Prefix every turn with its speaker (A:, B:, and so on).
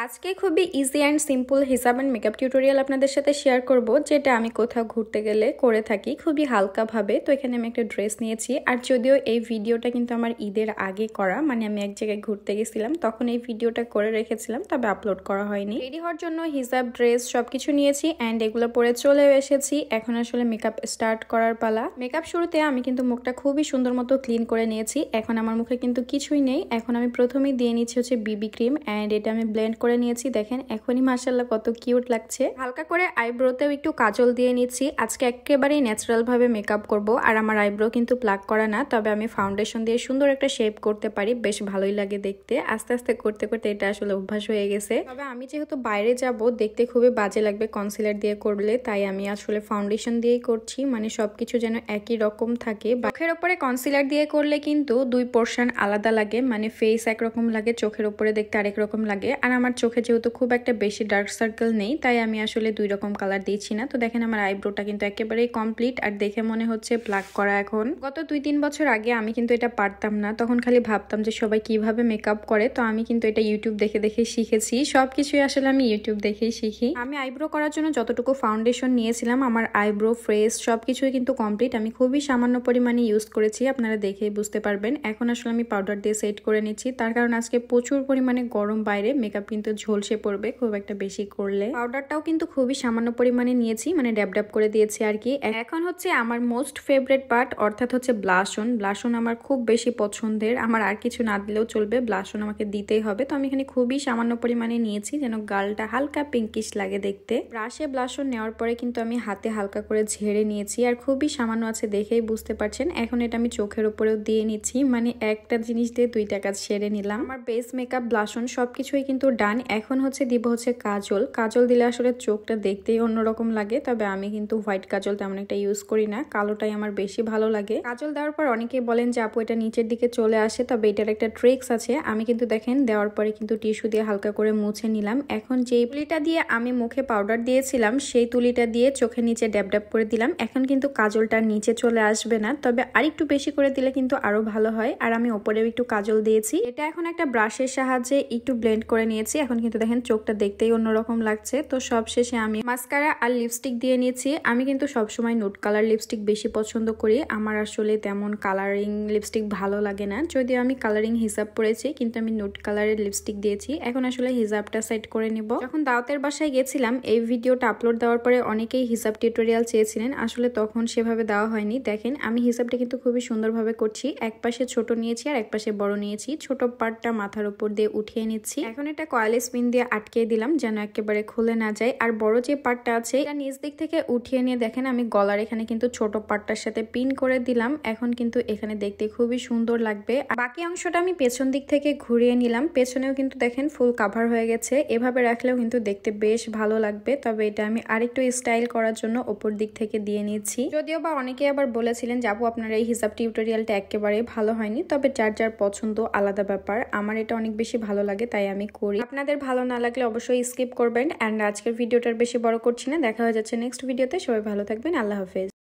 A: আজকে খুবই easy and simple হিসাব অ্যান্ড মেকআপ টিউটোরিয়াল আপনাদের সাথে শেয়ার করব, যেটা আমি কোথাও ঘুরতে গেলে করে থাকি খুবই হালকাভাবে। তো এখানে আমি একটা ড্রেস নিয়েছি, আর যদিও এই ভিডিওটা কিন্তু আমার ঈদের আগে করা, মানে আমি এক জায়গায় ঘুরতে গেছিলাম তখন এই ভিডিওটা করে রেখেছিলাম, তবে আপলোড করা হয়নি। রেডি হওয়ার জন্য হিসাব, ড্রেস সবকিছু নিয়েছি অ্যান্ড এগুলো পরে চলেও এসেছি। এখন আসলে মেকআপ স্টার্ট করার পালা। মেকআপ শুরুতে আমি কিন্তু মুখটা খুবই সুন্দর মতো ক্লিন করে নিয়েছি। এখন আমার মুখে কিন্তু কিছুই নেই। এখন আমি প্রথমেই দিয়ে নিচ্ছি হচ্ছে বিবি ক্রিম অ্যান্ড এটা আমি ব্লেন্ড করে নিয়েছি। দেখেন এখনই মাশাআল্লাহ কত কিউট লাগছে। হালকা করে আইব্রোতেও একটু কাজল দিয়ে নিচ্ছি। আজকে একেবারেই ন্যাচারাল ভাবে মেকআপ করব, আর আমার আইব্রো কিন্তু প্লাক করা না, তবে আমি ফাউন্ডেশন দিয়ে সুন্দর একটা শেপ করতে পারি, বেশ ভালোই লাগে দেখতে। আস্তে আস্তে করতে করতে এটা আসলে অভ্যাস হয়ে গেছে। তবে আমি যেহেতু বাইরে যাব, দেখতে খুবই বাজে লাগবে কনসিলার দিয়ে করলে, তাই আমি আসলে ফাউন্ডেশন দিয়েই করছি, মানে সবকিছু যেন একই রকম থাকে। চোখের উপরে কনসিলার দিয়ে করলে কিন্তু দুই পোর্শন আলাদা লাগে, মানে ফেস একরকম লাগে, চোখের উপরে দেখতে আরেক রকম লাগে। আর আমার চোখে যেহেতু খুব একটা বেশি ডার্ক সার্কেল নেই, তাই আমি আসলে দুই রকম কালার দিচ্ছি না। তো দেখেন আমার আইব্রোটা কিন্তু একেবারেই কমপ্লিট, আর দেখে মনে হচ্ছে প্লাক করা। এখন গত 2-3 বছর আগে আমি কিন্তু এটা পারতাম না, তখন খালি ভাবতাম যে সবাই কিভাবে মেকআপ করে। তো আমি কিন্তু এটা ইউটিউব দেখে দেখে শিখেছি। সবকিছুই আসলে আমি ইউটিউব দেখেই শিখি। আমি আইব্রো করার জন্য যতটুকু ফাউন্ডেশন নিয়েছিলাম, আমার আইব্রো, ফ্রেস সবকিছুই কিন্তু কমপ্লিট। আমি খুবই সামান্য পরিমাণে ইউজ করেছি, আপনারা দেখেই বুঝতে পারবেন। এখন আসলে আমি পাউডার দিয়ে সেট করে নিচ্ছি, তার কারণ আজকে প্রচুর পরিমাণে গরম বাইরে, মেকআপ কিন্তু ঝলসে পড়বে খুব একটা বেশি করলে। পাউডারটাও কিন্তু খুবই সামান্য পরিমাণে নিয়েছি, মানে ড্যাব ড্যাব করে দিয়েছি আর কি। এখন হচ্ছে আমার মোস্ট ফেভারিট পার্ট, অর্থাৎ হচ্ছে ব্লাশন। ব্লাশন আমার খুব বেশি পছন্দের, আমার আর কিছু না দিলেও চলবে, ব্লাশন আমাকে দিতেই হবে। তো আমি এখানে খুবই সামান্য পরিমাণে নিয়েছি, যেন গালটা হালকা পিঙ্কিশ লাগে দেখতে। ব্রাশে ব্লাশন নেওয়ার পরে কিন্তু আমি হাতে হালকা করে ঝেড়ে নিয়েছি, আর খুবই সামান্য আছে দেখেই বুঝতে পারছেন। এখন এটা আমি চোখের উপরেও দিয়ে নিচ্ছি, মানে একটা জিনিস দিয়ে দুইটা কাজ সেরে নিলাম। আমার বেস মেকআপ, ব্লাশন সবকিছুই কিন্তু ডান। এখন হচ্ছে দিব হচ্ছে কাজল। কাজল দিলে আসলে চোখটা দেখতেই অন্যরকম লাগে, তবে আমি কিন্তু হোয়াইট কাজল তেমন একটা ইউজ করি না, কালোটাই আমার বেশি ভালো লাগে। কাজল দেওয়ার পর অনেকেই বলেন যে আপু এটা নিচের দিকে চলে আসে, তবে এটার একটা ট্রিক্স আছে। আমি কিন্তু দেখেন দেওয়ার পরে কিন্তু টিস্যু দিয়ে হালকা করে মুছে নিলাম। এখন যেই তুলিটা দিয়ে আমি মুখে পাউডার দিয়েছিলাম, সেই তুলিটা দিয়ে চোখের নিচে ড্যাব ড্যাব করে দিলাম। এখন কিন্তু কাজলটা নিচে চলে আসবে না, তবে আরেকটু বেশি করে দিলে কিন্তু আরো ভালো হয়। আর আমি ওপরেও একটু কাজল দিয়েছি। এটা এখন একটা ব্রাশের সাহায্যে একটু ব্লেন্ড করে নিয়েছি। এখন কিন্তু দেখেন চোখটা দেখতেই অন্যরকম লাগছে। তো সবশেষে আমি মাস্কারা আর লিপস্টিক দিয়ে নিয়েছি। আমি কিন্তু সবসময় নুড কালার লিপস্টিক বেশি পছন্দ করি, আমার আসলে তেমন কালারিং লিপস্টিক ভালো লাগে না। যদিও আমি কালারিং হিসাব পরেছি, কিন্তু আমি নুড কালারের লিপস্টিক দিয়েছি। এখন আসলে হিসাবটা সেট করে নিব। যখন দাওয়াতের বাসায় গেছিলাম, এই ভিডিওটা আপলোড দেওয়ার পরে অনেকেই হিসাব টিউটোরিয়াল চেয়েছিলেন, আসলে তখন সেভাবে দেওয়া হয়নি। দেখেন আমি হিসাবটা কিন্তু খুবই সুন্দরভাবে করছি। এক পাশে ছোট নিয়েছি আর এক পাশে বড় নিয়েছি। ছোট পার্টটা মাথার উপর দিয়ে উঠিয়ে নিচ্ছি। এখন এটা কয়েল স্পিন দিয়ে আটকে দিলাম, যেন একেবারে খুলে না যায়। আর বড় যে পার্টটা আছে, এটা নিচ দিক থেকে উঠিয়ে নিয়ে দেখেন আমি গলার এখানে কিন্তু ছোট পার্টটার সাথে পিন করে দিলাম। এখন কিন্তু এখানে দেখতে খুবই সুন্দর লাগবে। বাকি অংশটা আমি পেছন দিক থেকে ঘুরিয়ে নিলাম। পেছনেও কিন্তু দেখেন ফুল কাভার হয়ে গেছে। এভাবে রাখলেও কিন্তু দেখতে বেশ ভালো লাগবে, তবে এটা আমি আরেকটু স্টাইল করার জন্য ওপর দিক থেকে দিয়ে নিচ্ছি। যদিও বা অনেকে আবার বলেছিলেন যে আপু আপনার এই হিসাব টিউটোরিয়ালটা একেবারে ভালো হয়নি, তবে যার যার পছন্দ আলাদা ব্যাপার। আমার এটা অনেক বেশি ভালো লাগে, তাই আমি করি। আপনাদের ভালো না লাগলে অবশ্যই স্কিপ করবেন। অ্যান্ড আজকের ভিডিওটার বেশি বড় করছি না, দেখা হয়ে যাচ্ছে নেক্সট ভিডিওতে। সবাই ভালো থাকবেন, আল্লাহ হাফেজ।